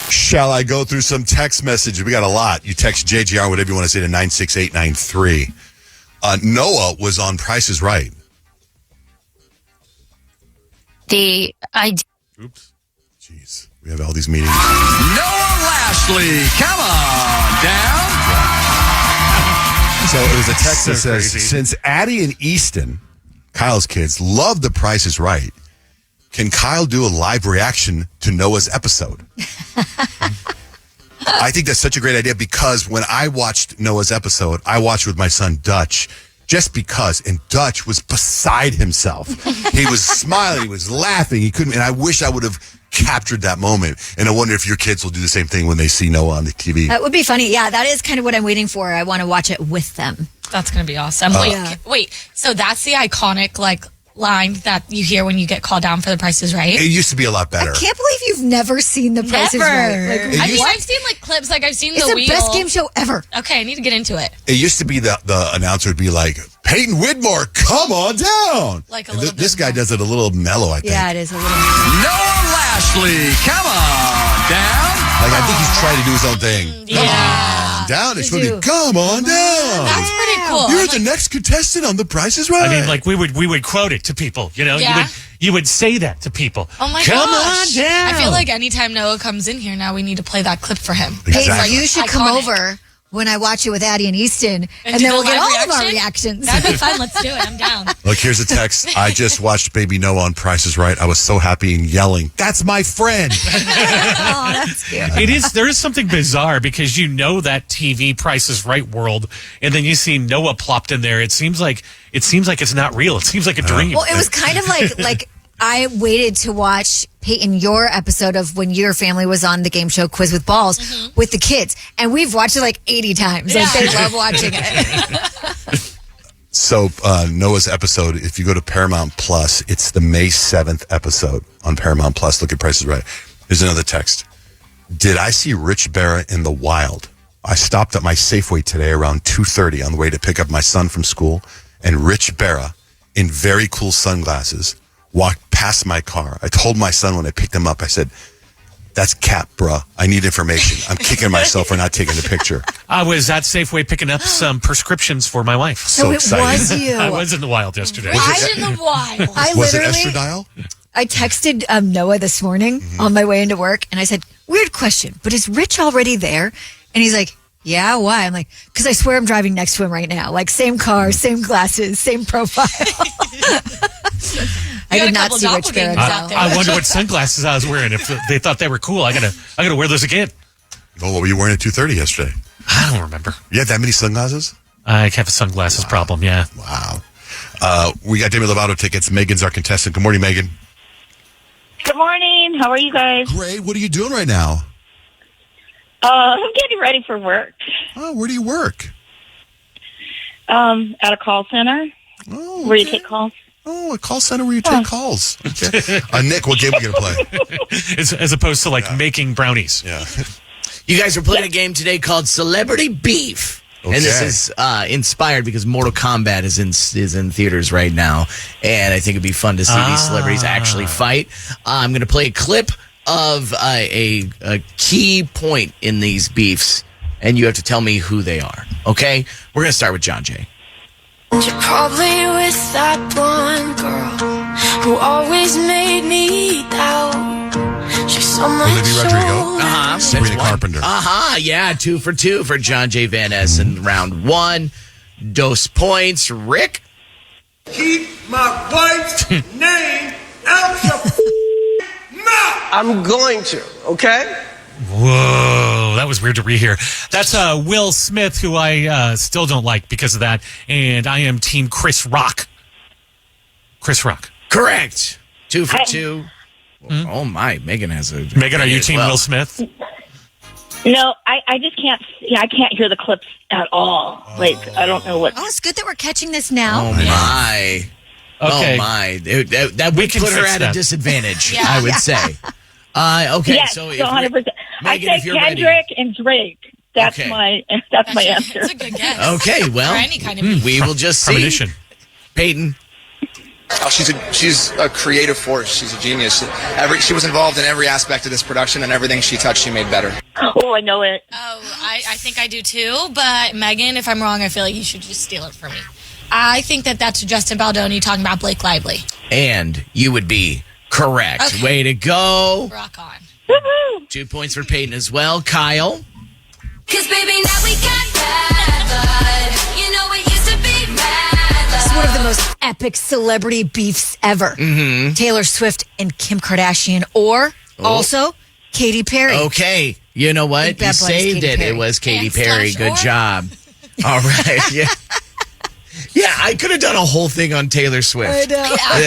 Shall I go through some text messages? We got a lot. You text JGR, whatever you want to say, to 96893. Noah was on Price is Right. Oops. Jeez. We have all these meetings. Noah Lashley, come on down. So it was a text So that says, crazy. since Addie and Easton, Kyle's kids, love The Price is Right, can Kyle do a live reaction to Noah's episode? I think that's such a great idea because when I watched Noah's episode, I watched with my son Dutch just because, and Dutch was beside himself. He was smiling, he was laughing, he couldn't, and I wish I would have captured that moment. And I wonder if your kids will do the same thing when they see Noah on the TV. That would be funny. Yeah, that is kind of what I'm waiting for. I want to watch it with them. That's going to be awesome. Wait, so that's the iconic, line that you hear when you get called down for The Price is Right? It used to be a lot better. I can't believe you've never seen The Price is Right. I've seen clips, I've seen it's the the best game show ever. Okay, I need to get into it. It used to be the announcer would be like, Peyton Whitmore, come on down. Like a little this bit guy more. does it a little mellow, I think. Yeah, it is a little. Noah Lashley, come on down. Like, I think he's trying to do his own thing. Come on down. It's really, come on down. That's pretty cool. You're the next contestant on The Price is Right. I mean, we would quote it to people, you know? Yeah. You would say that to people. Oh my Come gosh. on down. I feel like anytime Noah comes in here now, we need to play that clip for him. Exactly. You should come Iconic. over when I watch it with Addie and Easton, and do then the we'll get live all of our reaction? reactions. That'd be fun. Let's do it. I'm down. Look, here's a text. I just watched Baby Noah on Price is Right. I was so happy and yelling, that's my friend. Oh, that's cute. There is something bizarre because you know that TV Price is Right world, and then you see Noah plopped in there. It seems like it's not real. It seems like a dream. Well, it was kind of like I waited to watch, Peyton, your episode of when your family was on the game show Quiz with Balls with the kids. And we've watched it like 80 times. Like, they love watching it. So Noah's episode, if you go to Paramount Plus, it's the May 7th episode on Paramount Plus. Look at Price is Right. Here's another text. Did I see Rich Berra in the wild? I stopped at my Safeway today around 2:30 on the way to pick up my son from school, and Rich Berra, in very cool sunglasses, walked past my car. I told my son when I picked him up, I said, that's Cap, bruh. I need information. I'm kicking myself for not taking the picture. I was at Safeway picking up some prescriptions for my wife. So it excited. was you. I was in the wild yesterday. Why in the wild? I Was it literally, estradiol? I texted Noah this morning on my way into work, and I said, weird question, but is Rich already there? And he's like, yeah, why? I'm like, because I swear I'm driving next to him right now. Like, same car, same glasses, same profile. I did not see Rich Berra. out there. I wonder what sunglasses I was wearing. If they thought they were cool, I gotta wear those again. Oh, what were you wearing at 2:30 yesterday? I don't remember. You had that many sunglasses? I have a sunglasses problem. Yeah. Wow. We got Demi Lovato tickets. Megan's our contestant. Good morning, Megan. Good morning. How are you guys? Great. What are you doing right now? I'm getting ready for work. Oh, where do you work? At a call center Oh, where you okay. take calls. Oh, a call center where you take calls. Okay. Nick, what game are we going to play? As opposed to making brownies. Yeah. You guys are playing a game today called Celebrity Beef. Okay. And this is inspired because Mortal Kombat is in theaters right now. And I think it'd be fun to see these celebrities actually fight. I'm going to play a clip of a key point in these beefs. And you have to tell me who they are. Okay? We're going to start with John Jay. You're probably with that one girl who always made me doubt. She's so much Olivia Rodrigo. Uh-huh. Sabrina Carpenter. Uh-huh. Yeah, 2 for 2 for John J. Van Ness in round 1. Dose points. Rick? Keep my wife's name out your mouth. I'm going to, okay? Whoa, that was weird to rehear. That's Will Smith, who I still don't like because of that, and I am Team Chris Rock. Chris Rock. Correct. 2 for 2. Oh, my. Megan has a... Megan, are you Team Will Smith? No, I just can't. Yeah, I can't hear the clips at all. Like, I don't know what. Oh, it's good that we're catching this now. Oh, my. Okay. Oh, my. That would can put her fix at that. a disadvantage, I would say. Okay, Yes, so... 100%. Megan, I if say you're Kendrick and Drake. That's Okay. my answer. That's a good guess. Okay, well, For any kind of beef. we will just see. Premonition. Peyton? Oh, she's a creative force. She's a genius. She was involved in every aspect of this production, and everything she touched, she made better. Oh, I know it. Oh, I think I do too. But Megan, if I'm wrong, I feel like you should just steal it from me. I think that's Justin Baldoni talking about Blake Lively. And you would be correct. Okay. Way to go. Rock on. Woohoo! 2 points for Peyton as well. Kyle. Cause baby, now we got bad blood. You know it used to be bad It's blood. one of the most epic celebrity beefs ever. Mm-hmm. Taylor Swift and Kim Kardashian, or also Katy Perry. Okay. You know what? Bad You Bunny's saved Katy it. Perry. It was Katy And Perry. slash Good or? job. All right. Yeah. Yeah, I could have done a whole thing on Taylor Swift. I know.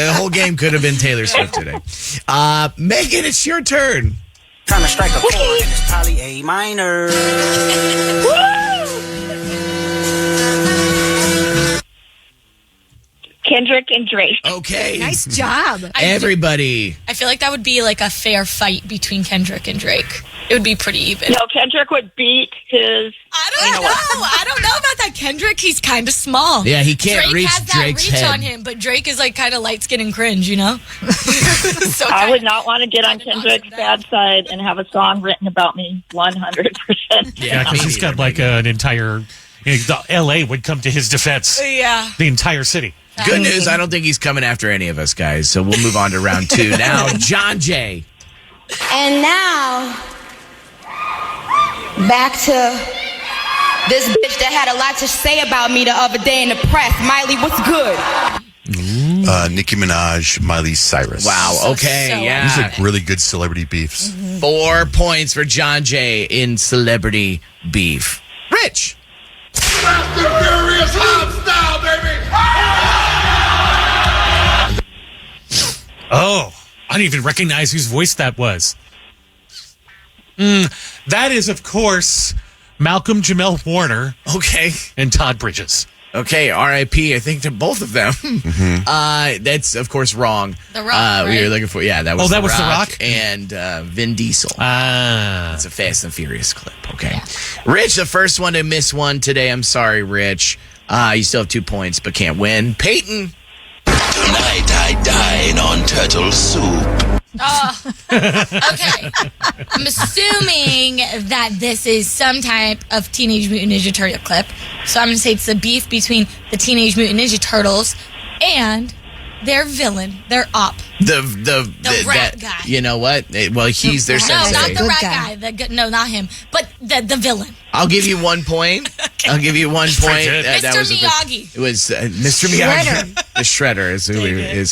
The whole game could have been Taylor Swift today. Megan, it's your turn. Trying to strike a chord, and it's probably A minor. Kendrick and Drake. Okay. Nice job. Everybody. I feel like that would be like a fair fight between Kendrick and Drake. It would be pretty even. No, Kendrick would beat his. I don't know. I don't know about that. Kendrick, he's kind of small. Yeah, he can't Drake reach has that Drake's reach head. on him, but Drake is like kind of light skinned and cringe, you know? So I would not want to get on Kendrick's bad side and have a song written about me 100%. Yeah, because he's got like an entire. The LA would come to his defense. Yeah. The entire city. Good news, I don't think he's coming after any of us, guys. So we'll move on to round 2 now. John Jay. And now, back to this bitch that had a lot to say about me the other day in the press. Miley, what's good? Nicki Minaj, Miley Cyrus. Wow, okay, yeah. These are really good celebrity beefs. 4 points for John Jay in celebrity beef. Rich. Fast and Furious hot style, baby! Oh, I didn't even recognize whose voice that was. That is, of course, Malcolm Jamel Warner. Okay. And Todd Bridges. Okay, R.I.P. I think to both of them. That's, of course, wrong. The Rock, We were right? looking for, that was that was The Rock? and Vin Diesel. Ah. It's a Fast and Furious clip, okay. Rich, the first one to miss one today. I'm sorry, Rich. You still have 2 points, but can't win. Peyton. Tonight I dine on turtle soup. Okay. I'm assuming that this is some type of Teenage Mutant Ninja Turtle clip. So I'm going to say it's the beef between the Teenage Mutant Ninja Turtles and their villain, their op. The rat guy. You know what? Well, he's their No, sensei. not the Good rat guy. guy. No, not him. But the villain. I'll give you 1 point. I'll give you 1 point. good. Mr. was Miyagi. It was Mr. Miyagi. The Shredder is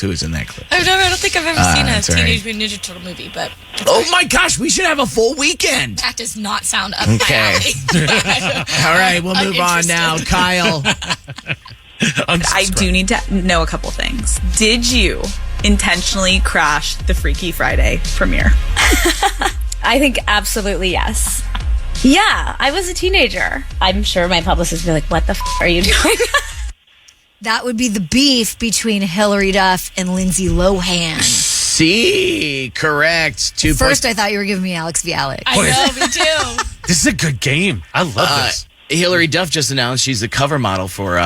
who's in that clip. I don't think I've ever seen a that's all Teenage Mutant Ninja Turtle movie, but Oh my gosh, we should have a full weekend. that does not sound up Okay. my alley. All right, we'll move on now. Kyle. I do need to know a couple things. Did you intentionally crash the Freaky Friday premiere? I think absolutely yes. Yeah, I was a teenager. I'm sure my publicist would be like, what the are you doing? That would be the beef between Hilary Duff and Lindsay Lohan. C, correct. 2 First, points. I thought you were giving me Alex v. Alex. I know, me too. This is a good game. I love this. Hilary Duff just announced she's the cover model for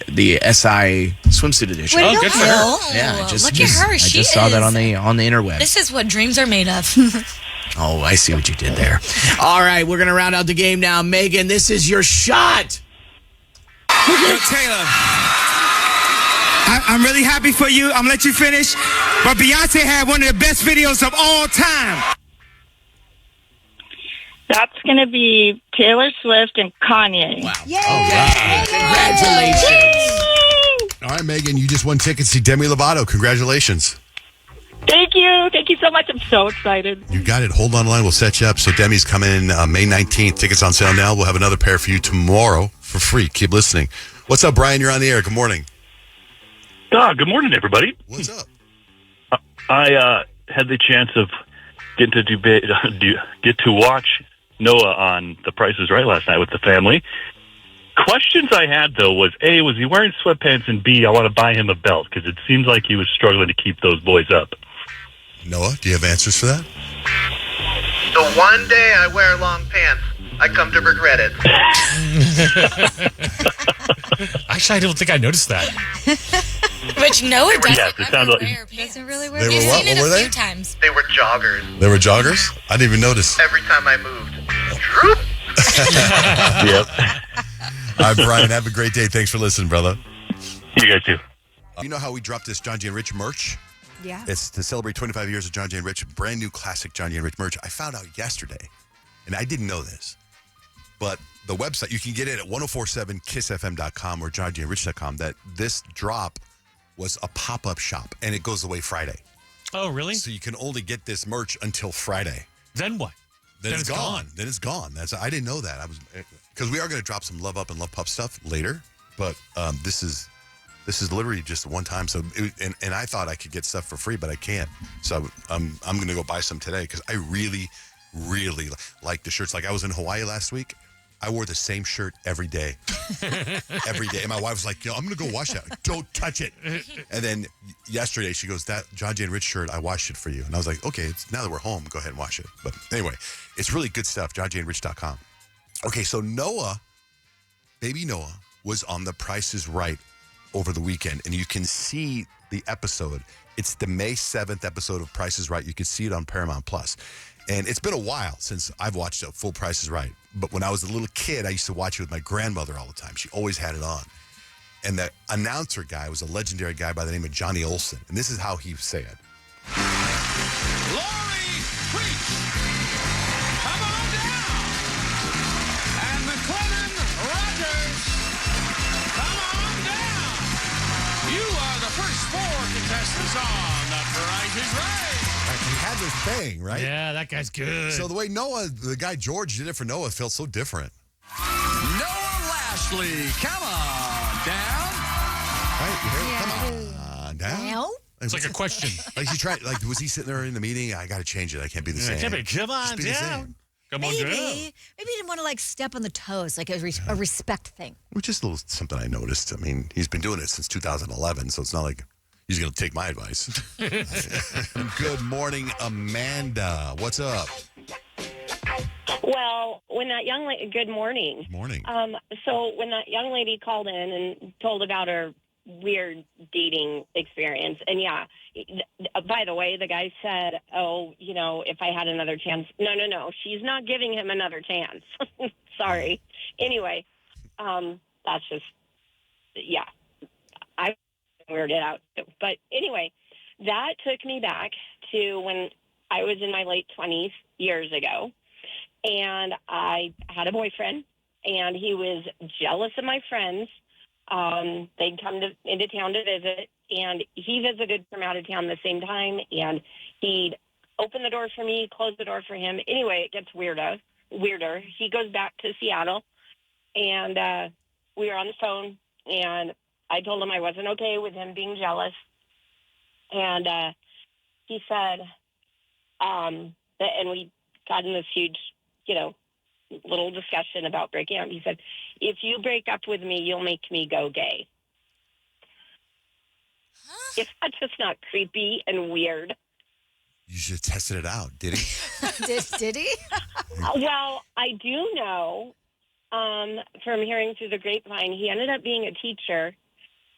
the SI swimsuit edition. Oh, good for her. Yeah, Look at her. I She just saw that is- on the interweb. This is what dreams are made of. Oh, I see what you did there. All right, we're gonna round out the game now. Megan, this is your shot. Yo, Taylor, I'm really happy for you. I'm gonna let you finish. But Beyonce had one of the best videos of all time. That's going to be Taylor Swift and Kanye. Wow. Okay. Congratulations. All right, Megan, you just won tickets to see Demi Lovato. Congratulations. Thank you. Thank you so much. I'm so excited. You got it. Hold on the line. We'll set you up. So Demi's coming in May 19th. Tickets on sale now. We'll have another pair for you tomorrow for free. Keep listening. What's up, Brian? You're on the air. Good morning. Good morning, everybody. What's up? I had the chance of getting to get to watch Noah on The Price is Right last night with the family. Questions I had, though, was A, was he wearing sweatpants? And B, I want to buy him a belt because it seems like he was struggling to keep those boys up. Noah, do you have answers for that? The one day I wear long pants, I come to regret it. Actually, I don't think I noticed that. But Which Noah doesn't Yes, it sounds like doesn't really wear. They were what? Seen it What were a they? few times. They were joggers. They were joggers? I didn't even notice. Every time I moved. Yep. All right, Brian, have a great day. Thanks for listening, brother. You guys too. You know how we dropped this John J. and Rich merch? Yeah. It's to celebrate 25 years of John J. and Rich, brand new classic John J. and Rich merch. I found out yesterday, and I didn't know this, but the website, you can get it at 1047kissfm.com or johnjandrich.com, that this drop was a pop-up shop, and it goes away Friday. Oh, really? So you can only get this merch until Friday. Then what? Then it's gone. Then it's gone. I didn't know that. Because we are going to drop some Love Up and Love Pup stuff later, but this is literally just one time. So and I thought I could get stuff for free, but I can't. So I'm going to go buy some today because I really, really like the shirts. Like I was in Hawaii last week. I wore the same shirt every day. Every day. And my wife was like, I'm going to go wash that. Don't touch it. And then yesterday she goes, that John J. and Rich shirt, I washed it for you. And I was like, okay, now that we're home, go ahead and wash it. But anyway, it's really good stuff, johnjandrich.com. Okay, so baby Noah, was on The Price is Right over the weekend. And you can see the episode. It's the May 7th episode of Price is Right. You can see it on Paramount Plus. And it's been a while since I've watched a full Price is Right. But when I was a little kid, I used to watch it with my grandmother all the time. She always had it on. And the announcer guy was a legendary guy by the name of Johnny Olson. And this is how he said. Lori Preach, come on down. And McLennan Rogers, come on down. You are the first 4 contestants on The Price is Right. He had this thing, right? Yeah, that guy's good. So the way the guy George did it for Noah felt so different. Noah Lashley, come on down. Right? You hear it? Come on down. It's like a question. Like he tried. Like was he sitting there in the meeting? I got to change it. I can't be the same. Come on Just be the down. same. Come on Maybe. down. Maybe he didn't want to like step on the toes, like a respect thing. Which is a little something I noticed. I mean, he's been doing it since 2011, so it's not like he's going to take my advice. Good morning, Amanda. What's up? Well, when that young lady, good morning. Morning. So when that young lady called in and told about her weird dating experience, and yeah, by the way, the guy said, oh, if I had another chance. No. She's not giving him another chance. Sorry. Anyway, that's just, yeah. I weirded out. But anyway, that took me back to when I was in my late 20s years ago, and I had a boyfriend, and he was jealous of my friends. They'd come into town to visit, and he visited from out of town the same time, and he'd open the door for me, close the door for him. Anyway, it gets weirder. He goes back to Seattle, and we were on the phone, and I told him I wasn't okay with him being jealous. And he said, and we got in this huge, little discussion about breaking up. He said, if you break up with me, you'll make me go gay. Is that just not creepy and weird? You should have tested it out, did he? Did he? Well, I do know from hearing through the grapevine, he ended up being a teacher.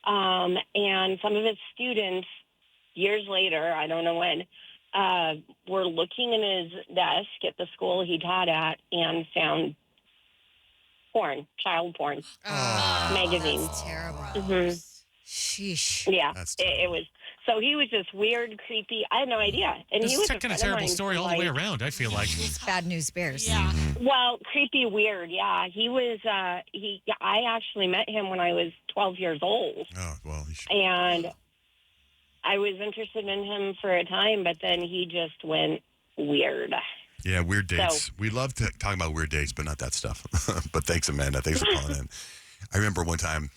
And some of his students, years later, I don't know when, were looking in his desk at the school he taught at and found porn, child porn, magazines. That's terrible. Mm-hmm. Sheesh. Yeah, it was. So he was just weird, creepy. I had no idea. And This he is was kind of a terrible story all the way around, I feel like. It's bad news bears. Yeah. Well, creepy, weird. Yeah, he was. I actually met him when I was 12 years old. Oh well. And I was interested in him for a time, but then he just went weird. Yeah, weird dates. So, we love talking about weird dates, but not that stuff. But thanks, Amanda. Thanks for calling in. I remember one time,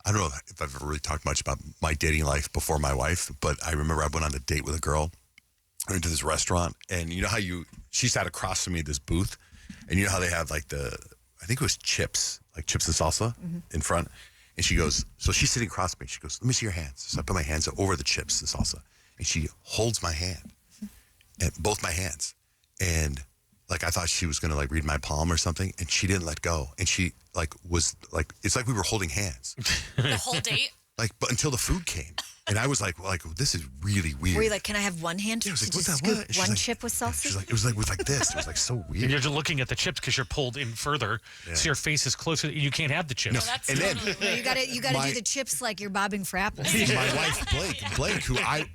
I don't know if I've ever really talked much about my dating life before my wife, but I remember I went on a date with a girl. I went to this restaurant, and you know how she sat across from me at this booth, and you know how they have like I think it was chips and salsa in front. And she goes, so she's sitting across from me. She goes, let me see your hands. So I put my hands over the chips, the salsa, and she holds my hand, and both my hands. And like, I thought she was going to like read my palm or something, and she didn't let go. And she was like, it's like we were holding hands. The whole date? but until the food came. And I was like, this is really weird. Were you like, can I have one hand? Yeah, I was like, to what's just that? scoop What? one chip with salsa? She's like, it was like this. It was like so weird. And you're just looking at the chips because you're pulled in further, so your face is closer. You can't have the chips. No, and then No, you gotta do the chips like you're bobbing for apples. my wife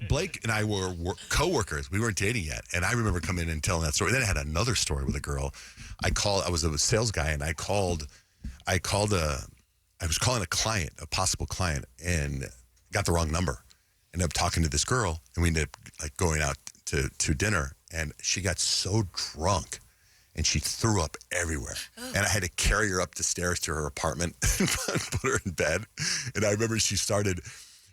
Blake and I were co-workers. We weren't dating yet, and I remember coming in and telling that story. Then I had another story with a girl. I was a sales guy, and I was calling a client, a possible client, and got the wrong number. Ended up talking to this girl, and we ended up going out to dinner, and she got so drunk and she threw up everywhere. And I had to carry her up the stairs to her apartment and put her in bed. And I remember she started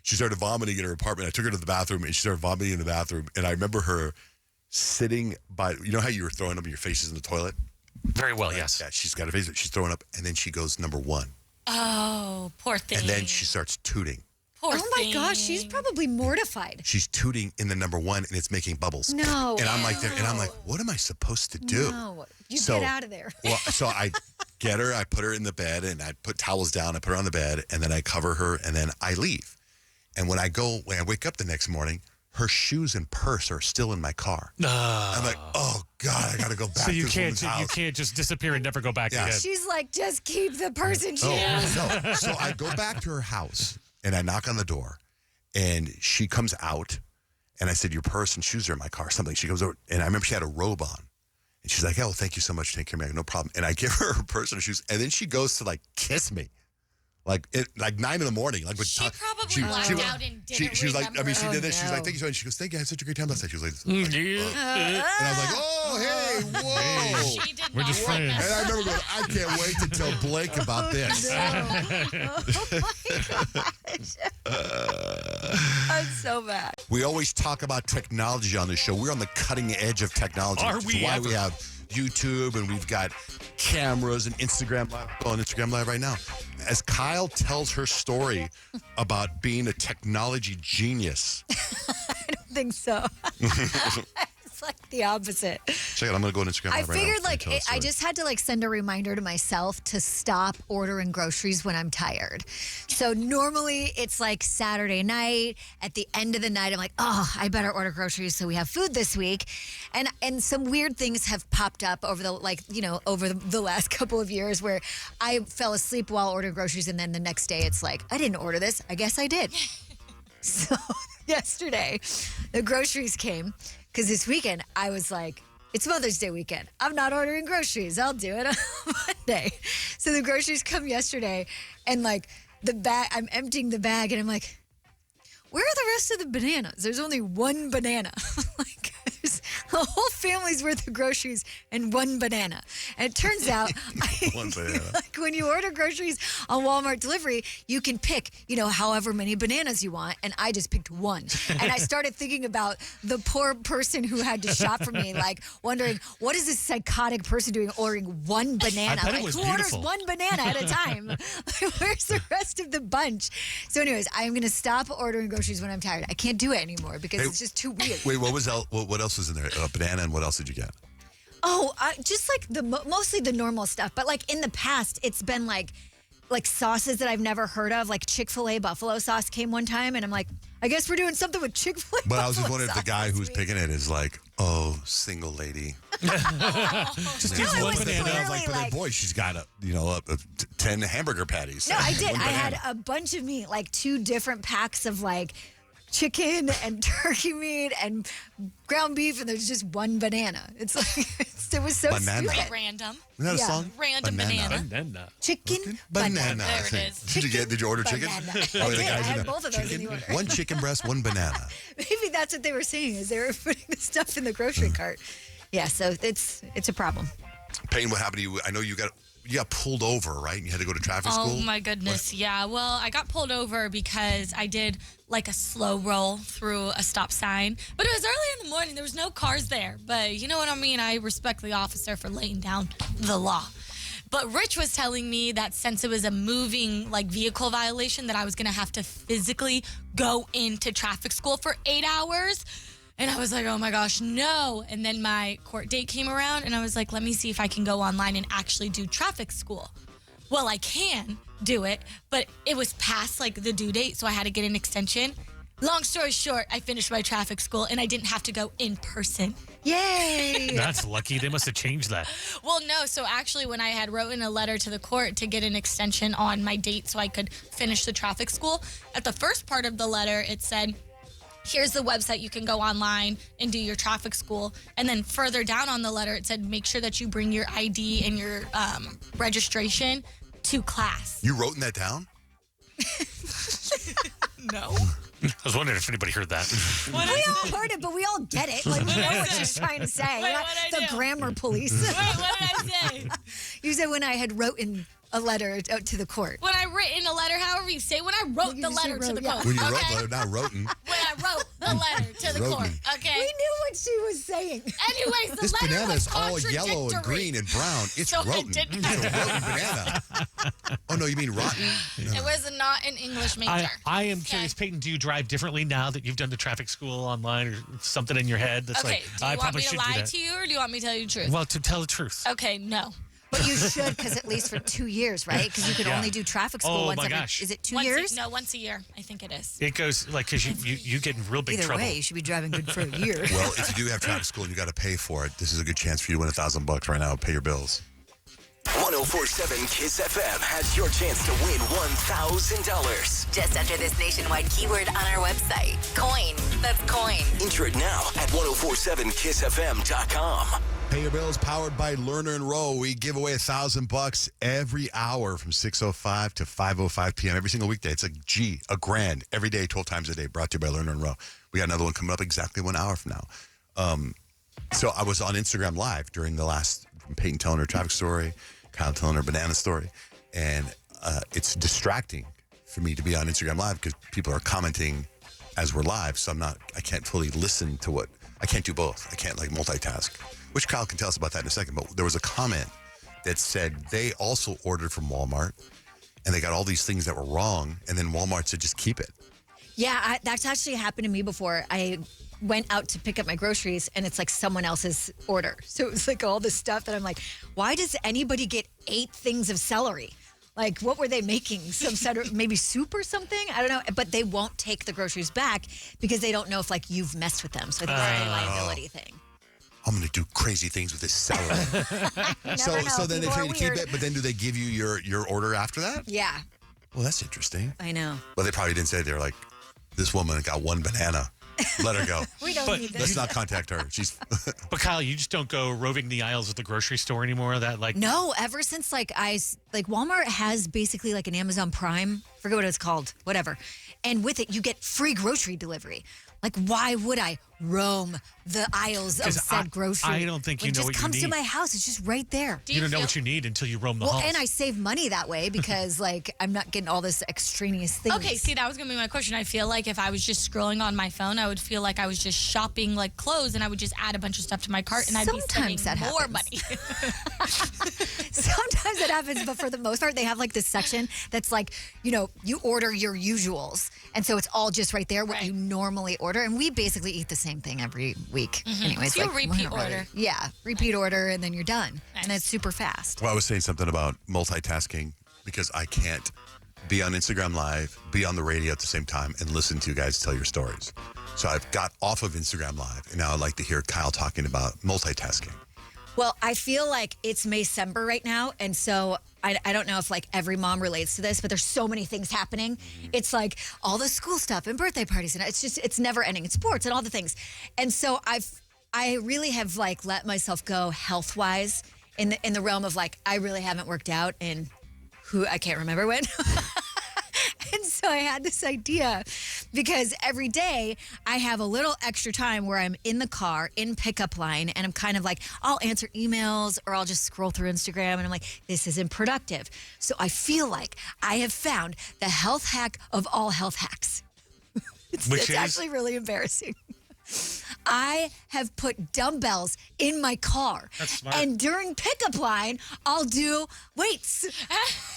vomiting in her apartment. I took her to the bathroom and she started vomiting in the bathroom. And I remember her sitting by, you know how you were throwing up your faces in the toilet? Very well, yes. Yeah, she's got a face, she's throwing up, and then she goes number one. Oh, poor thing. And then she starts tooting. Poor oh my gosh, she's probably mortified. She's tooting in the number one, and it's making bubbles. No. And I'm like, what am I supposed to do? No. You get out of there. Well, so I get her, I put her in the bed, and I put towels down, I put her on the bed, and then I cover her, and then I leave. And when I wake up the next morning, her shoes and purse are still in my car. I'm like, oh God, I got to go back so you to this woman's house. You can't just disappear and never go back again. She's like, just keep the purse and shoes. No. So I go back to her house, and I knock on the door. And she comes out, and I said, your purse and shoes are in my car, something. She goes over, and I remember she had a robe on. And she's like, oh, thank you so much for taking care of me. I go, no problem. And I give her purse and her shoes, and then she goes to, kiss me. Like 9 in the morning. She probably blacked out and didn't she was like, remember. she did this. She was like, thank you so much. She goes, thank you. I had such a great time last night. She was like, and I was like, oh, hey, whoa. She did We're not just friends. And I remember going, I can't wait to tell Blake about this. I'm so bad. We always talk about technology on this show. We're on the cutting edge of technology. Are Which is we why ever? we have YouTube and we've got cameras and Instagram Live. On Instagram Live right now. As Kyle tells her story about being a technology genius. I don't think so. It's like the opposite. Check it. I'm going to go on Instagram I Live right now. figured and tell the I story. just had to send a reminder to myself to stop ordering groceries when I'm tired. So normally it's Saturday night. At the end of the night, I'm like, oh, I better order groceries so we have food this week. And some weird things have popped up over the last couple of years where I fell asleep while ordering groceries, and then the next day it's like, I didn't order this. I guess I did. So yesterday, the groceries came. Because this weekend, I was like, it's Mother's Day weekend. I'm not ordering groceries. I'll do it on Monday. So the groceries come yesterday, and the bag, I'm emptying the bag, and I'm like, where are the rest of the bananas? There's only one banana. There's a whole family's worth of groceries and one banana. And it turns out, One banana. when you order groceries on Walmart delivery, you can pick, however many bananas you want. And I just picked one. And I started thinking about the poor person who had to shop for me, wondering, what is this psychotic person doing ordering one banana? I bet it was who beautiful. orders one banana at a time? Where's the rest of the bunch? So anyways, I'm going to stop ordering groceries when I'm tired. I can't do it anymore because it's just too weird. Wait, what else was in there? A banana, and what else did you get? Oh, just mostly the normal stuff. But in the past, it's been like sauces that I've never heard of. Like Chick-fil-A buffalo sauce came one time, and I'm like, I guess we're doing something with Chick-fil-A. But I was just wondering if the guy who's picking it is like, oh, single lady. Just use one banana. I was but boy, she's got 10 hamburger patties. No, I did. One I had banana. a bunch of meat, 2 different packs of chicken and turkey meat and ground beef, and there's just one banana. It was so Banana. stupid. Random. Isn't that a Yeah. song? Random banana. Banana. Chicken Banana. There it is. Did you order chicken? Banana. Oh, I the did. guy's I had in both of those in the chicken, order. one chicken breast, one banana. Maybe that's what they were saying, is they were putting the stuff in the grocery cart. Yeah, so it's a problem. Payne, what happened to you? I know you got pulled over, right? And you had to go to traffic school? Oh my goodness, yeah. Well, I got pulled over because I did a slow roll through a stop sign. But it was early in the morning. There was no cars there. But you know what I mean? I respect the officer for laying down the law. But Rich was telling me that since it was a moving vehicle violation, that I was going to have to physically go into traffic school for 8 hours. And I was like, oh my gosh, no. And then my court date came around, and I was like, let me see if I can go online and actually do traffic school. Well, I can, do it, but it was past like the due date, so I had to get an extension. Long story short, I finished my traffic school and I didn't have to go in person. Yay! That's lucky. They must have changed that. Well, no. So actually, when I had written a letter to the court to get an extension on my date so I could finish the traffic school, at the first part of the letter, it said, here's the website you can go online and do your traffic school. And then further down on the letter, it said, make sure that you bring your ID and your registration to class. You wrote that down? No. I was wondering if anybody heard that. We all heard it, but we all get it. Like, we know what she's trying to say. Wait, We're not what'd I the do? grammar police. Wait, what did I say? You said when I had written a letter out to the court. When I written a letter, however you say, when I wrote the letter to the court. When you wrote okay? letter, not wrote-in. When I wrote the letter to the Wrote court. me. Okay. We knew what she was saying. Anyways, the This letter banana was is all yellow and contradictory. green and brown. It's So I rotten. didn't- It's a rotten banana. Oh, no, you mean rotten? It was not an English major. I am curious, Peyton, do you drive differently now that you've done the traffic school online or something in your head that's Okay, like, do I you want probably me to should do lie that? to you or do you want me to tell you the truth? Well, to tell the truth. Okay, no. But you should, because at least for 2 years, right? Because you can Yeah. only do traffic school Oh, once my every. gosh. Is it 2 Once years? No, once a year. I think it is. It goes like, because you get in real big Either trouble. way, you should be driving good for a year. Well, if you do have traffic school and you got to pay for it, this is a good chance for you to win $1,000 right now. Pay your bills. 1047 KISS FM has your chance to win $1,000. Just enter this nationwide keyword on our website. Coin. That's coin. Enter it now at 1047kissfm.com. Pay your bills, powered by Lerner and Rowe. We give away $1,000 every hour from 6:05 to 5:05 p.m. every single weekday. It's a grand, every day, 12 times a day, brought to you by Lerner and Rowe. We got another one coming up exactly 1 hour from now. So I was on Instagram Live during the last Peyton telling her traffic story, Kyle telling her banana story, and it's distracting for me to be on Instagram Live because people are commenting as we're live, so I can't fully listen to what, I can't do both. I can't like multitask, which Kyle can tell us about that in a second, but there was a comment that said they also ordered from Walmart and they got all these things that were wrong, and then Walmart said just keep it. Yeah, that's actually happened to me before. I went out to pick up my groceries and it's like someone else's order. So it was like all this stuff that I'm like, why does anybody get 8 things of celery? Like, what were they making? Some sort of maybe soup or something? I don't know. But they won't take the groceries back because they don't know if like you've messed with them. So I think it's a liability thing. I'm going to do crazy things with this celery. So then they tell you to keep it, but then do they give you your order after that? Yeah, Well, that's interesting. I know. Well, they probably didn't say they're like, this woman got 1 banana. Let her go. We don't need this. Let's not contact her. She's. But Kyle, you just don't go roving the aisles of the grocery store anymore. That like No, ever since like Walmart has basically like an Amazon Prime, forget what it's called, whatever. And with it, you get free grocery delivery. Like, why would I roam the aisles of 'Cause said grocery? I don't think you When know it what just you comes to need. my house. It's just right there. you don't know what you need until you roam the Well, halls. and I save money that way because like I'm not getting all this extraneous things. Okay, see, that was going to be my question. I feel like if I was just scrolling on my phone, I would feel like I was just shopping like clothes and I would just add a bunch of stuff to my cart and I'd be spending Sometimes that more happens. money. Sometimes it happens, but for the most part, they have like this section that's like, you order your usuals. And so it's all just right there, what you normally order. And we basically eat the same thing every week. Anyways, So you like, repeat we're not order. Yeah, repeat order, and then you're done. And it's super fast. Well, I was saying something about multitasking because I can't be on Instagram Live, be on the radio at the same time, and listen to you guys tell your stories. So I've got off of Instagram Live, and now I'd like to hear Kyle talking about multitasking. Well, I feel like it's Maycember right now, and so I don't know if like every mom relates to this, but there's so many things happening. It's like all the school stuff and birthday parties, and it's never ending. It's sports and all the things, and so I really have like let myself go health wise in the realm of like I really haven't worked out in I can't remember when. And so I had this idea because every day I have a little extra time where I'm in the car in pickup line and I'm kind of like, I'll answer emails or I'll just scroll through Instagram and I'm like, this isn't productive. So I feel like I have found the health hack of all health hacks. It's actually really embarrassing. I have put dumbbells in my car. That's smart. And during pickup line, I'll do weights.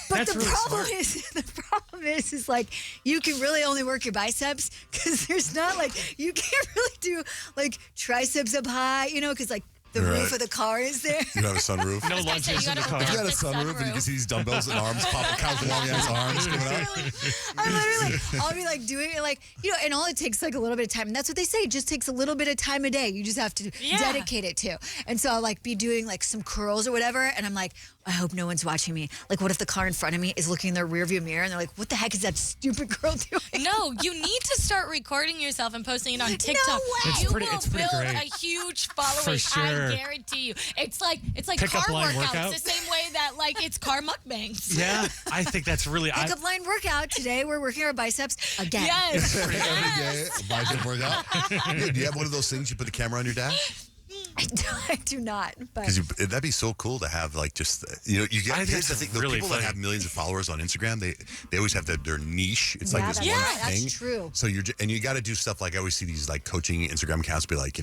But That's the really problem is like you can really only work your biceps because there's not like you can't really do like triceps up high, because like the Right. roof of the car is there. You have a sunroof? No lunches in the car. If you had a sunroof and you can see these dumbbells and arms popping, kind of long ass arms coming out. I'll be like doing it like, and all it takes like a little bit of time. And that's what they say. It just takes a little bit of time a day. You just have to dedicate it to. And so I'll like be doing like some curls or whatever. And I'm like, I hope no one's watching me. Like, what if the car in front of me is looking in their rearview mirror and they're like, what the heck is that stupid girl doing? No, you need to start recording yourself and posting it on TikTok. No way. You It's will pretty build great. a huge following. For sure. I guarantee you. It's like Pickup car line workouts workout? the same way that like it's car mukbangs. Yeah, I think that's really. Pickup line workout. Today we're working our biceps again. Yes. Every day, a bicep workout. Yeah, do you have one of those things you put the camera on your dash? I do not. But Because that'd be so cool to have, like, just you get. I think Here's the it's thing: the really people funny. that have millions of followers on Instagram, they always have their niche. It's like Yeah, this that's one right. That's thing. true. So you got to do stuff like I always see these like coaching Instagram accounts be like,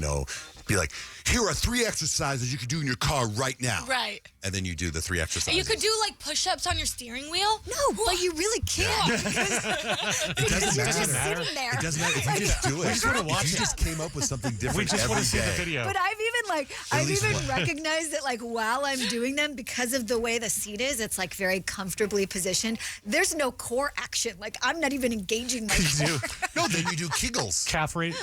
here are 3 exercises you could do in your car right now. Right. And then you do the 3 exercises. And you could do like push-ups on your steering wheel. no, but you really can't. It doesn't You're just matter. sitting there. It doesn't matter if you just do it. We just wanna watch if you it. just came up with something different We just every want to see the day. video. But I've least even one. recognized that like while I'm doing them, because of the way the seat is, it's like very comfortably positioned. There's no core action. Like I'm not even engaging my core. No, then you do Kegels. Calf rate.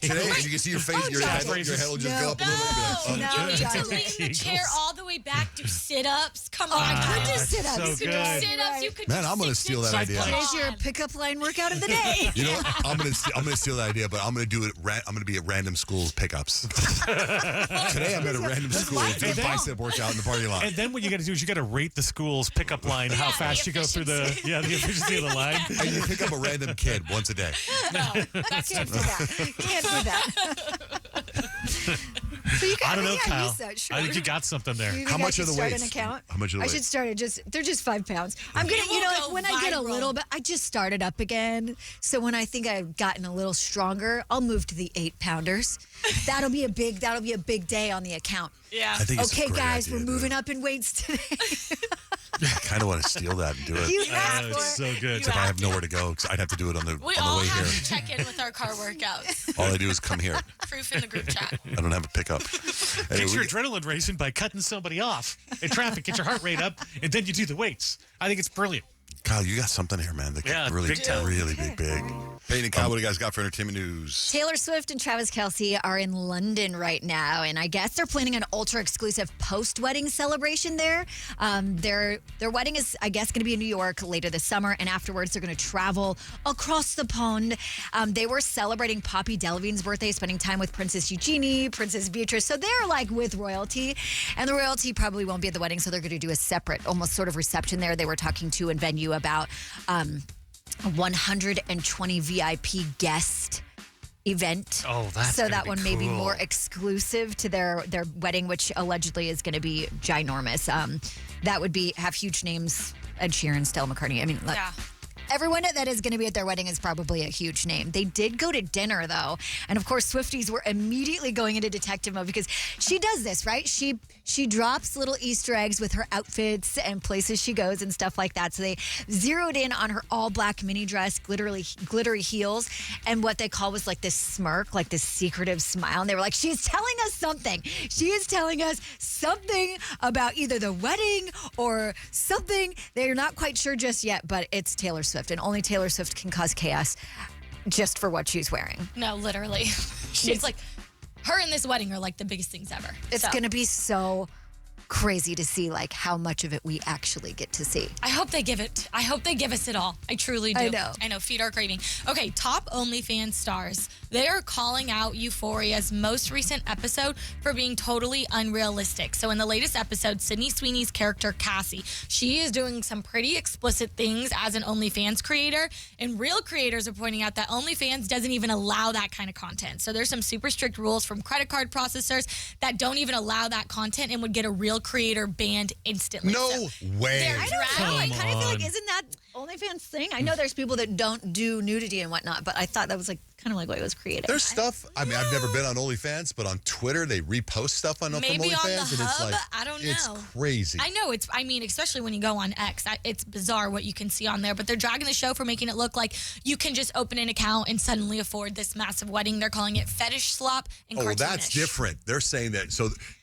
Today, you can see your face, your head will just go up a little bit. No, You need to Johnny. lean the chair all the way back, do sit-ups. Come on, I could do guys. sit-ups. so You could good. do sit-ups. You could Man, do I'm gonna 6 steal that inches. idea. Come There's your on. pickup line workout of the day. You know, I'm gonna steal that idea, but I'm gonna do it. I'm gonna be at random schools pickups. Today, I'm at a random school do a bicep workout in the parking lot. And then what you got to do is you got to rate the school's pickup line, how Yeah, fast the you go through the efficiency of the line. And you pick up a random kid once a day. Can't do that. Can't do that. So you I don't know, use Kyle. that, sure. I think you got something there. You think How I much should are the start weights? An account? How much are the I weights? should start it. They're just 5 pounds. I'm gonna, It will go when I get a viral. little bit, I just started up again. So when I think I've gotten a little stronger, I'll move to the 8-pounders. That'll be a big day on the account. Yeah. I think it's a Okay, great guys, idea, we're moving dude. up in weights today. I kind of want to steal that and do it. You asked for It's it. so good. Except I have nowhere to go because I'd have to do it on the We on all the way have here. to check in with our car workouts. All I do is come here. Proof in the group chat. I don't have a pickup. Anyway, Get your adrenaline racing by cutting somebody off in traffic. Get your heart rate up, and then you do the weights. I think it's brilliant. Kyle, you got something here, man. That Yeah, really, big time. really big. Peyton and Kyle, what do you guys got for entertainment news? Taylor Swift and Travis Kelce are in London right now, and I guess they're planning an ultra-exclusive post-wedding celebration there. Their wedding is, I guess, going to be in New York later this summer, and afterwards they're going to travel across the pond. They were celebrating Poppy Delevingne's birthday, spending time with Princess Eugenie, Princess Beatrice, so they're like with royalty, and the royalty probably won't be at the wedding, so they're going to do a separate, almost sort of reception there. They were talking to a venue about 120 VIP guest event. Oh, that's so gonna that be one may be cool. more exclusive to their wedding, which allegedly is going to be ginormous. That would have huge names: Ed Sheeran, Stella McCartney. I mean, look, Yeah. everyone that is going to be at their wedding is probably a huge name. They did go to dinner, though. And, of course, Swifties were immediately going into detective mode because she does this, right? She drops little Easter eggs with her outfits and places she goes and stuff like that. So they zeroed in on her all-black mini dress, glittery heels, and what they call was like this smirk, like this secretive smile. And they were like, she's telling us something. She is telling us something about either the wedding or something. They're not quite sure just yet, but it's Taylor Swift, and only Taylor Swift can cause chaos just for what she's wearing. No, literally. She's like, her and this wedding are like the biggest things ever. It's So, going to be so crazy to see like how much of it we actually get to see. I hope they give us it all. I truly do. I know. Feet are craving. Okay, top OnlyFans stars. They are calling out Euphoria's most recent episode for being totally unrealistic. So in the latest episode, Sydney Sweeney's character, Cassie, she is doing some pretty explicit things as an OnlyFans creator. And real creators are pointing out that OnlyFans doesn't even allow that kind of content. So there's some super strict rules from credit card processors that don't even allow that content and would get a real creator banned instantly. No way. I don't know. I kind of feel like, isn't that OnlyFans thing? I know there's people that don't do nudity and whatnot, but I thought that was like kind of like what it was created. There's stuff. I mean, I've never been on OnlyFans, but on Twitter they repost stuff from Maybe on the OnlyFans, and it's hub, like I don't know. It's crazy. I know I mean, especially when you go on X, it's bizarre what you can see on there. But they're dragging the show for making it look like you can just open an account and suddenly afford this massive wedding. They're calling it fetish slop and cartoonish. That's different. They're saying that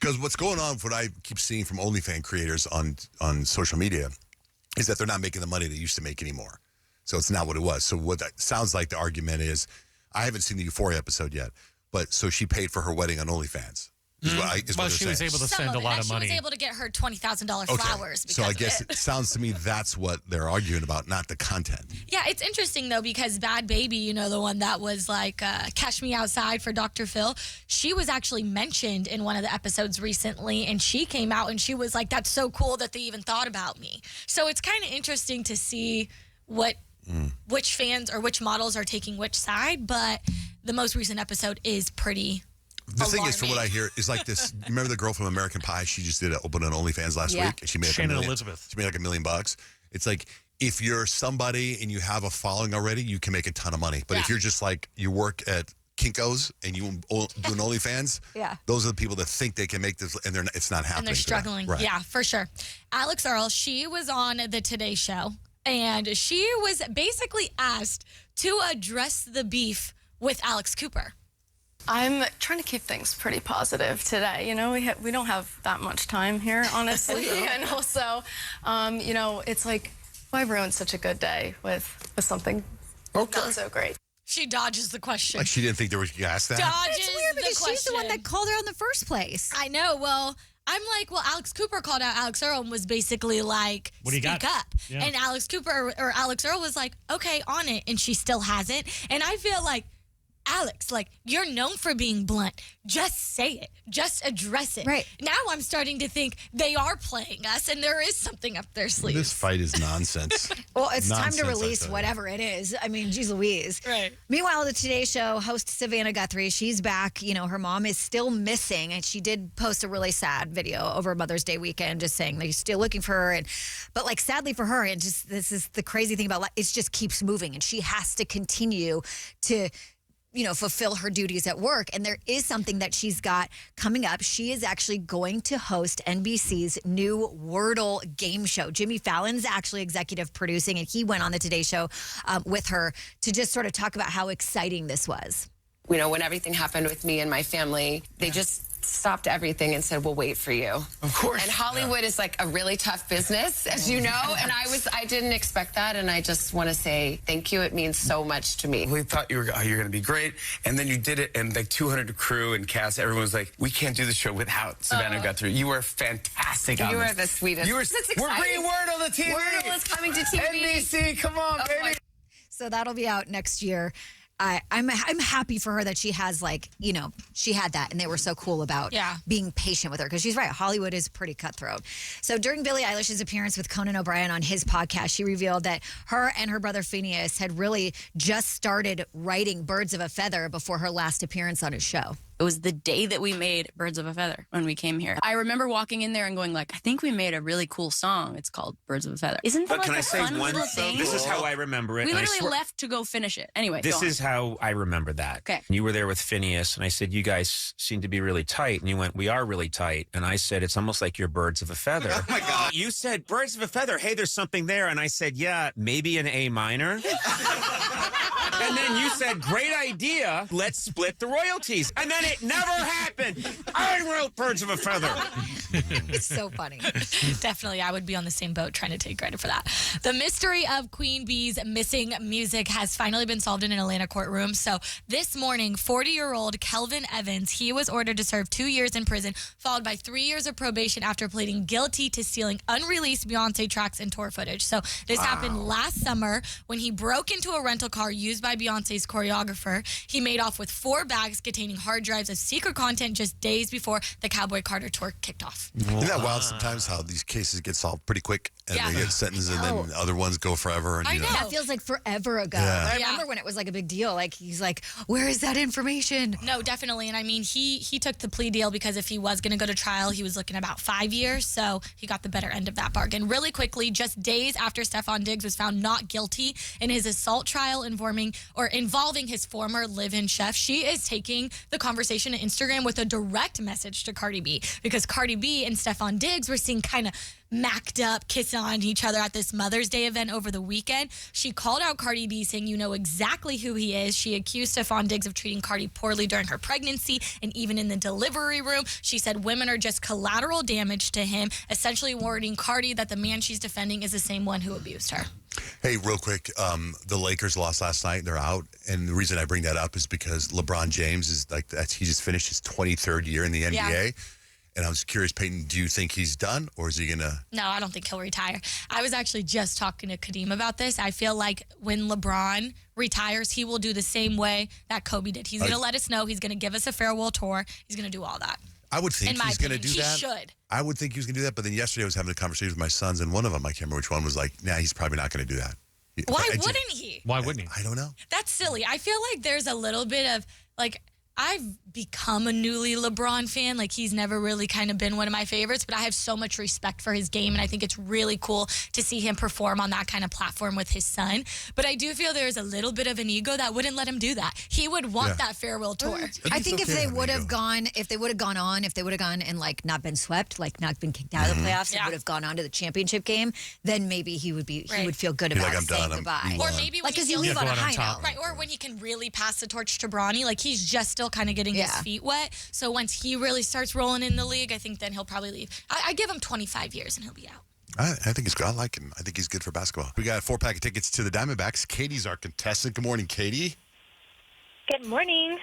because what's going on, what I keep seeing from OnlyFans creators on social media, is that they're not making the money they used to make anymore. So it's not what it was. So what that sounds like the argument is, I haven't seen the Euphoria episode yet, but so she paid for her wedding on OnlyFans. Well, she was able to spend a lot of money. She was able to get her $20,000 flowers. So I guess it sounds to me that's what they're arguing about, not the content. Yeah, it's interesting though, because Bad Baby, the one that was like Cash Me Outside for Dr. Phil, she was actually mentioned in one of the episodes recently, and she came out and she was like, that's so cool that they even thought about me. So it's kind of interesting to see which fans or which models are taking which side, but the most recent episode is pretty The thing is, from what I hear, is like this. Remember the girl from American Pie? She just did open an OnlyFans last week, and she made Shannon Elizabeth. She made like $1 million. It's like, if you're somebody and you have a following already, you can make a ton of money. But if you're just like, you work at Kinko's and you do an OnlyFans, those are the people that think they can make this, and it's not happening. And they're struggling. Right. Yeah, for sure. Alex Earl, she was on the Today Show, and she was basically asked to address the beef with Alex Cooper. I'm trying to keep things pretty positive today. We don't have that much time here, honestly. And also, it's like, why ruin such a good day with something not so great? She dodges the question. Like she didn't think they were going to ask that? Dodges It's weird because the question. she's the one that called her in the first place. I know. Well, I'm like, Alex Cooper called out Alex Earl and was basically like, what do you speak got? up. Yeah. And Alex Cooper or Alex Earl was like, okay, on it. And she still hasn't. And I feel like, Alex, like, you're known for being blunt. Just say it. Just address it. Right. Now I'm starting to think they are playing us and there is something up their sleeves. This fight is nonsense. Well, it's Nonsense, time to I release tell you. whatever it is. I mean, geez Louise. Right. Meanwhile, the Today Show host Savannah Guthrie, she's back. Her mom is still missing, and she did post a really sad video over Mother's Day weekend, just saying they're still looking for her. But like, sadly for her, and just this is the crazy thing about life, it just keeps moving, and she has to continue to fulfill her duties at work. And there is something that she's got coming up. She is actually going to host NBC's new Wordle game show. Jimmy Fallon's actually executive producing, and he went on the Today Show with her to just sort of talk about how exciting this was. When everything happened with me and my family, they just stopped everything and said, we'll wait for you. Of course. And Hollywood is like a really tough business, as you know, and I didn't expect that, and I just want to say thank you. It means so much to me. We thought you're going to be great, and then you did it, and like 200 crew and cast, everyone was like, we can't do the show without Savannah Guthrie. You were fantastic on You this. are the sweetest. We're bringing Wordle to TV. Wordle is coming to TV. NBC, come on, baby. So that'll be out next year. I'm happy for her that she has she had that, and they were so cool about being patient with her, because she's right. Hollywood is pretty cutthroat. So during Billie Eilish's appearance with Conan O'Brien on his podcast, she revealed that her and her brother Phineas had really just started writing Birds of a Feather before her last appearance on his show. It was the day that we made Birds of a Feather when we came here. I remember walking in there and going like, I think we made a really cool song. It's called Birds of a Feather. Isn't that But can like I a say fun one little thing? thing? This is how I remember it. We and I literally swear- left to go finish it. Anyway, This go on. is how I remember that. Okay. You were there with Phineas, and I said, you guys seem to be really tight. And you went, we are really tight. And I said, it's almost like you're birds of a feather. Oh, my God. You said, birds of a feather. Hey, there's something there. And I said, yeah, maybe an A minor. And then you said, great idea. Let's split the royalties. And then it never happened. I wrote Birds of a Feather. It's so funny. Definitely, I would be on the same boat trying to take credit for that. The mystery of Queen Bee's missing music has finally been solved in an Atlanta courtroom. So this morning, 40-year-old Kelvin Evans, he was ordered to serve 2 years in prison, followed by 3 years of probation after pleading guilty to stealing unreleased Beyonce tracks and tour footage. So this happened last summer when he broke into a rental car used by Beyonce's choreographer. He made off with 4 bags containing hard drives of secret content just days before the Cowboy Carter tour kicked off. Isn't that wild sometimes how these cases get solved pretty quick, and they get sentenced, and then other ones go forever? And, That feels like forever ago. Yeah. I remember when it was like a big deal. Like, he's like, where is that information? No, definitely. And I mean, he took the plea deal because if he was going to go to trial, he was looking at about 5 years. So he got the better end of that bargain. Really quickly, just days after Stefan Diggs was found not guilty in his assault trial involving or involving his former live-in chef. She is taking the conversation to Instagram with a direct message to Cardi B, because Cardi B and Stefan Diggs were seen kind of macked up, kissing on each other at this Mother's Day event over the weekend. She called out Cardi B, saying, you know exactly who he is. She accused Stefan Diggs of treating Cardi poorly during her pregnancy and even in the delivery room. She said women are just collateral damage to him, essentially warning Cardi that the man she's defending is the same one who abused her. Hey, real quick, the Lakers lost last night. They're out. And the reason I bring that up is because LeBron James is he just finished his 23rd year in the NBA. Yeah. And I was curious, Peyton, do you think he's done, or is he going to? No, I don't think he'll retire. I was actually just talking to Kadeem about this. I feel like when LeBron retires, he will do the same way that Kobe did. He's going to let us know. He's going to give us a farewell tour. He's going to do all that. I would think he's going to do that. He should. I would think he was going to do that. But then yesterday I was having a conversation with my sons, and one of them, I can't remember which one, was like, nah, he's probably not going to do that. Why wouldn't he? Why wouldn't he? I don't know. That's silly. I feel like there's a little bit of, like, I've become a newly LeBron fan. Like, he's never really kind of been one of my favorites, but I have so much respect for his game, and I think it's really cool to see him perform on that kind of platform with his son. But I do feel there's a little bit of an ego that wouldn't let him do that. He would want that farewell tour. I think if they would have gone and like not been swept, like not been kicked out of the playoffs, and would have gone on to the championship game, then maybe he would feel good about saying goodbye. Or maybe when because you leave on a high note. Right, or when he can really pass the torch to Bronny, like he's just still kind of getting his feet wet. So once he really starts rolling in the league, I think then he'll probably leave. I give him 25 years and he'll be out. I think he's good. I like him. I think he's good for basketball. We got a 4-pack of tickets to the Diamondbacks. Katie's our contestant. Good morning, Katie. Good morning.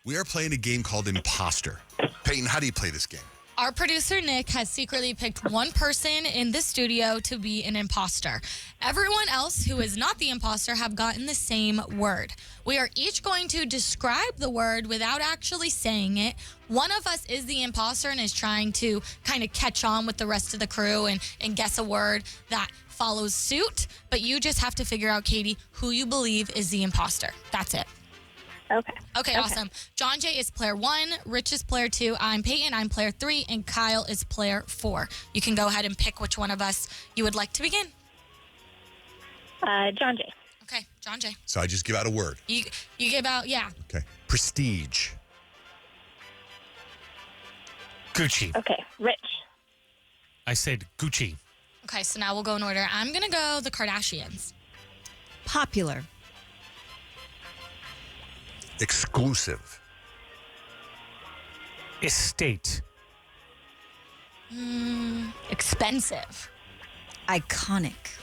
We are playing a game called Imposter. Peyton, how do you play this game? Our producer, Nick, has secretly picked one person in the studio to be an imposter. Everyone else who is not the imposter have gotten the same word. We are each going to describe the word without actually saying it. One of us is the imposter and is trying to kind of catch on with the rest of the crew and guess a word that follows suit. But you just have to figure out, Katie, who you believe is the imposter. That's it. Okay, awesome. John Jay is player 1, Rich is player 2, I'm Peyton, I'm player 3, and Kyle is player 4. You can go ahead and pick which one of us you would like to begin. John Jay. Okay, John Jay. So I just give out a word. You give out, yeah. Okay. Prestige. Gucci. Okay, Rich. I said Gucci. Okay, so now we'll go in order. I'm going to go the Kardashians. Popular. Exclusive. Estate. Expensive. Iconic.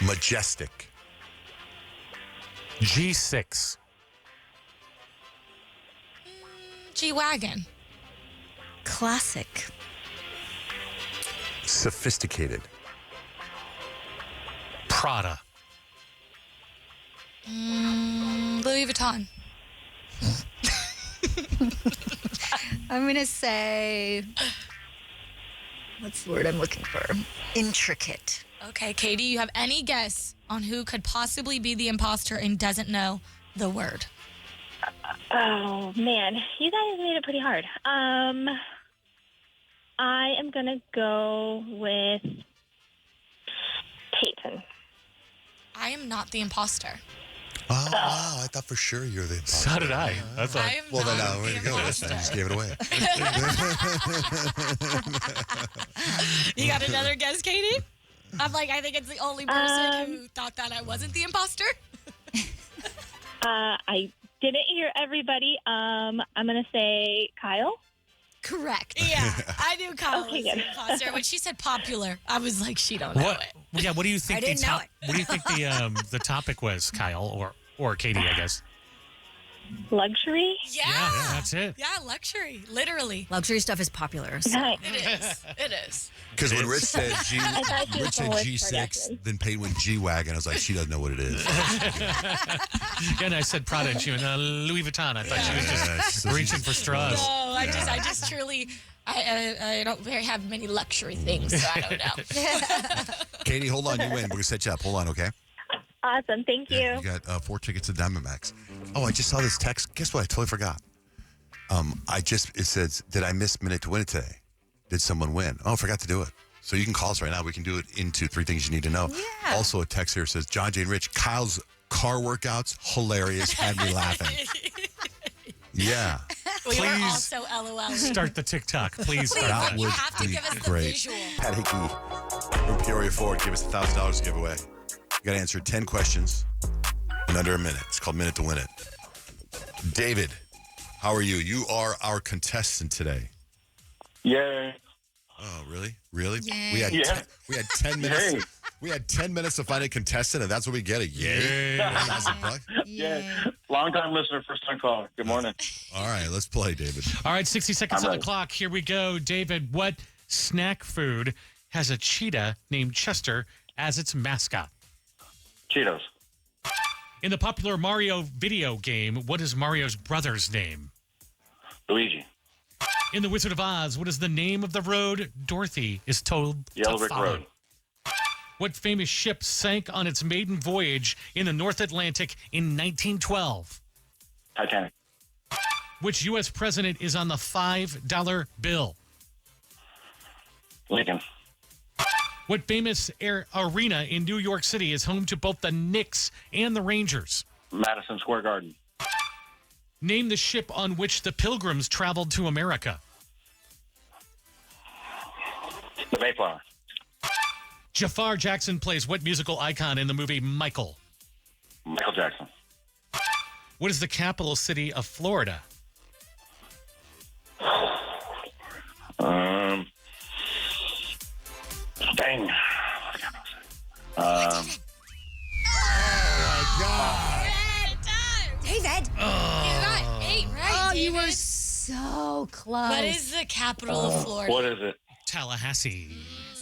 Majestic. G6. G-Wagon. Classic. Sophisticated. Prada. Louis Vuitton. I'm going to say, what's the word I'm looking for? Intricate. Okay, Katie, you have any guess on who could possibly be the imposter and doesn't know the word? Oh, man. You guys made it pretty hard. I am going to go with Peyton. I am not the imposter. Oh, wow. I thought for sure you were the imposter. So did I. That's all. I am Well, then, not way the to go. imposter. I just gave it away. You got another guess, Katie? I'm like, I think it's the only person who thought that I wasn't the imposter. I didn't hear everybody. I'm going to say Kyle. Correct. Yeah, I knew Kyle was Okay, the good. imposter. When she said popular, I was like, she don't know What? it. Yeah. What do you think? I didn't know it. What do you think the topic was, Kyle or Katie? I guess. Luxury. Yeah, that's it. Yeah, luxury, literally. Luxury stuff is popular. So. Nice. It is. It is. Because when Rich said thought she was going with G6, Kardashian. then Peyton went G-Wagon. I was like, she doesn't know what it is. Yeah, and I said Prada, and she went Louis Vuitton. I thought she was just Yeah. reaching for straws. No, I just truly, I don't have many luxury things, so I don't know. Katie, hold on. You win. We're going to set you up. Hold on, okay? Awesome. Thank you. Yeah, you got 4 tickets to Diamondbacks. Oh, I just saw this text. Guess what? I totally forgot. It says, did I miss Minute to Win it today? Did someone win? Oh, I forgot to do it. So you can call us right now. We can do it into 3 things you need to know. Yeah. Also, a text here says, John, Jay, and Rich, Kyle's car workouts, hilarious, had me laughing. Yeah. We were Please also LOL. start the TikTok. Please start That that. You would have to be give us the great. visual. Pat Hickey from Peoria Ford, give us $1,000 to give away. You got to answer 10 questions in under a minute. It's called Minute to Win It. David, how are you? You are our contestant today. Yay. Oh, really? Really? Yay. We had Yeah. we had 10 minutes. Yay. We had 10 minutes to find a contestant, and that's what we get. A yay. $1,000. Yay. Long time listener, first time caller. Good morning. All right, let's play, David. All right, 60 seconds I'm on the ready. clock. Here we go. David, what snack food has a cheetah named Chester as its mascot? Cheetos. In the popular Mario video game, what is Mario's brother's name? Luigi. In The Wizard of Oz, what is the name of the road Dorothy is told Yellow to Brick follow? Road. What famous ship sank on its maiden voyage in the North Atlantic in 1912? Titanic. Which U.S. president is on the $5 bill? Lincoln. What famous arena in New York City is home to both the Knicks and the Rangers? Madison Square Garden. Name the ship on which the Pilgrims traveled to America. The Mayflower. Jafar Jackson plays what musical icon in the movie Michael? Michael Jackson. What is the capital city of Florida? Dang. David. You got 8 right, Oh, you David. were so close. What is the capital of Florida? What is it? Tallahassee.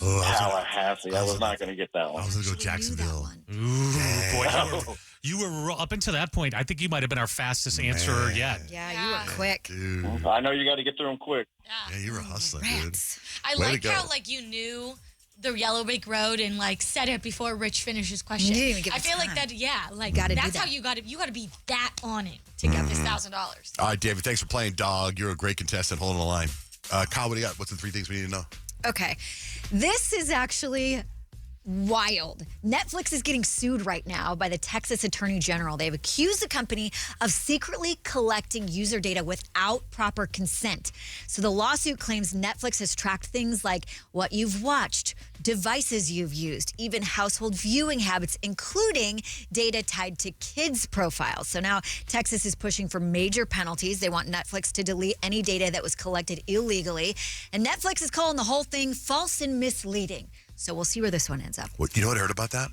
Oh, Tallahassee. I was not going to get that I one. was going to go Jacksonville. Ooh, boy, you were up until that point. I think you might have been our fastest answerer yet. Yeah, you were quick. Dude. I know you got to get through them quick. Yeah, you were hustling, Rats. I Way to like go. how like you knew the Yellow Brick Road and like said it before Rich finished his question. You didn't even give I it feel time. like that. Yeah, like Gotta do that's that. how you got to. You got to be that on it to get this $1,000. All right, David, thanks for playing, dog. You're a great contestant. Hold on the line. Kyle, what do you got? What's the 3 things we need to know? Okay. This is actually wild. Netflix is getting sued right now by the Texas Attorney General. They've accused the company of secretly collecting user data without proper consent. So the lawsuit claims Netflix has tracked things like what you've watched, devices you've used, even household viewing habits, including data tied to kids' profiles. So now Texas is pushing for major penalties. They want Netflix to delete any data that was collected illegally. And Netflix is calling the whole thing false and misleading. So we'll see where this one ends up. Well, you know what I heard about that?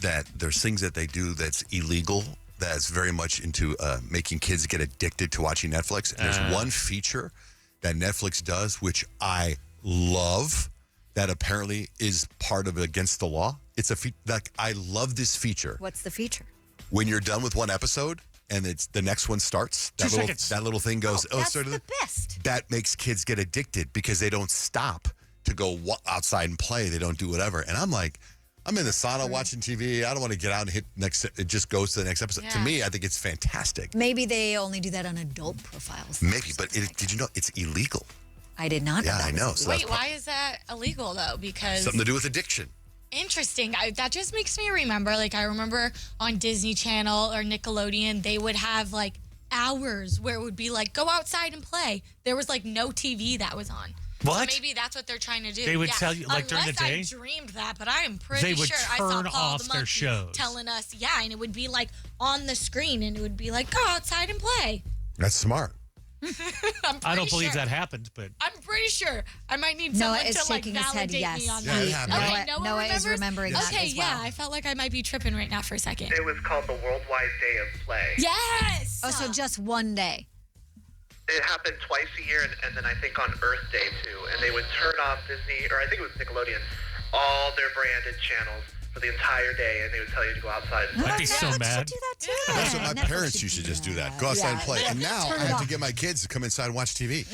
That there's things that they do that's illegal, that's very much into making kids get addicted to watching Netflix. And there's one feature that Netflix does, which I love, that apparently is part of against the law. It's like I love this feature. What's the feature? When you're done with one episode and it's the next one starts, that 2 little, seconds. that little thing goes, That's started the best. that makes kids get addicted because they don't stop to go outside and play. They don't do whatever. And I'm like, I'm in the sauna watching TV. I don't want to get out and hit next. It just goes to the next episode. To Yeah. me, I think it's fantastic. Maybe they only do that on adult profiles. Maybe, but did you know it's illegal? I did not know Yeah, that I was know. illegal. So that's Wait, why is that illegal though? Because something to do with addiction. interesting. That just makes me remember. Like I remember on Disney Channel or Nickelodeon, they would have like hours where it would be like go outside and play. There was like no TV that was on. What? So maybe that's what they're trying to do. They would tell you, like, during the day? Unless I dreamed that, but I am pretty They would sure I saw turn Paul off the their Monkey shows. telling us, yeah, and it would be like on the screen, and it would be like go outside and play. That's smart. I don't believe that happened, but I'm pretty sure. I might need Noah someone is to like shaking his head validate yes. me on Yeah, it that. happened. Okay, Noah is remembers? remembering that Okay, as well. yeah, I felt like I might be tripping right now for a second. It was called the Worldwide Day of Play. Yes. Oh, so just one day. It happened twice a year, and then I think on Earth Day too. And they would turn off Disney, or I think it was Nickelodeon, all their branded channels for the entire day, and they would tell you to go outside. And I'd be so mad. Do that too. That's what my Netflix parents used to just do that. Go outside and play. And now Turn I it have to off. get my kids to come inside and watch TV.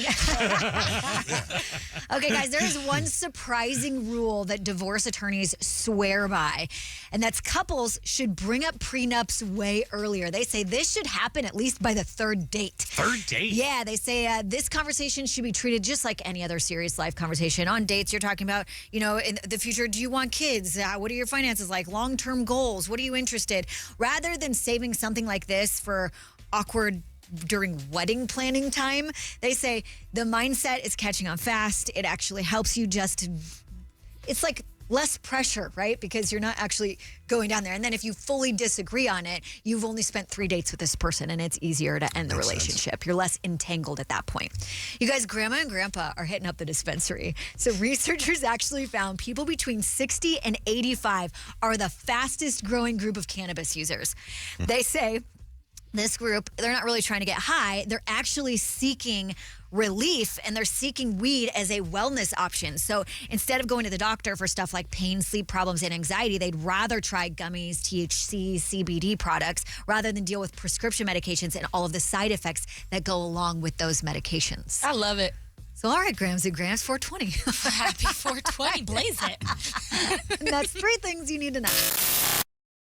Okay, guys, there is one surprising rule that divorce attorneys swear by, and that's couples should bring up prenups way earlier. They say this should happen at least by the third date. third date? Yeah, they say this conversation should be treated just like any other serious life conversation. On dates, you're talking about, in the future, do you want kids? What are your finances? finances, like long-term goals. What are you interested? Rather than saving something like this for awkward during wedding planning time, they say the mindset is catching on fast. It actually helps you it's like less pressure, right? Because you're not actually going down there. And then if you fully disagree on it, you've only spent 3 dates with this person and it's easier to end the relationship. You're less entangled at that point. You guys, grandma and grandpa are hitting up the dispensary. So researchers actually found people between 60 and 85 are the fastest growing group of cannabis users. They say this group, they're not really trying to get high. They're actually seeking relief, and they're seeking weed as a wellness option. So instead of going to the doctor for stuff like pain, sleep problems, and anxiety, they'd rather try gummies, THC, CBD products, rather than deal with prescription medications and all of the side effects that go along with those medications. I love it. So all right, Grams and Grams, 420. Happy 420. Blaze it. And that's 3 things you need to know.